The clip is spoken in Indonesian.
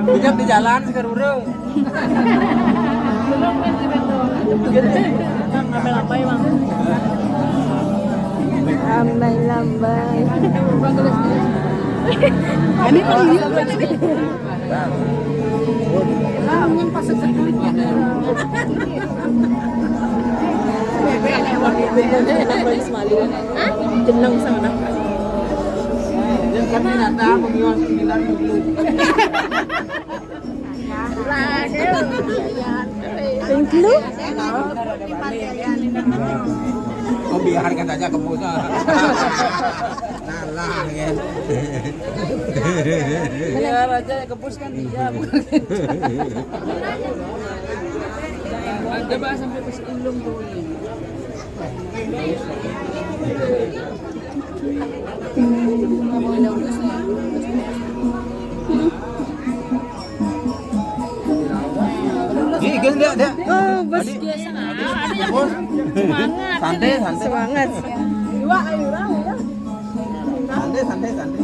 Bijak di jalan sekarang. Ngambil apa ya bang? Lambai-lambai. Ini kan ini pasang sekulitnya. Jeneng sana. Dan kami datang mengiwas 9 dulu. Pengklu? Oh biarkan saja kebusnya. Nalah ya. Biar aja kebus kan dia. Coba sampai ke ilung tuh. Ini guys lihat dia. Oh, bos. Santai, santai. Semangat. Santai, santai, santai.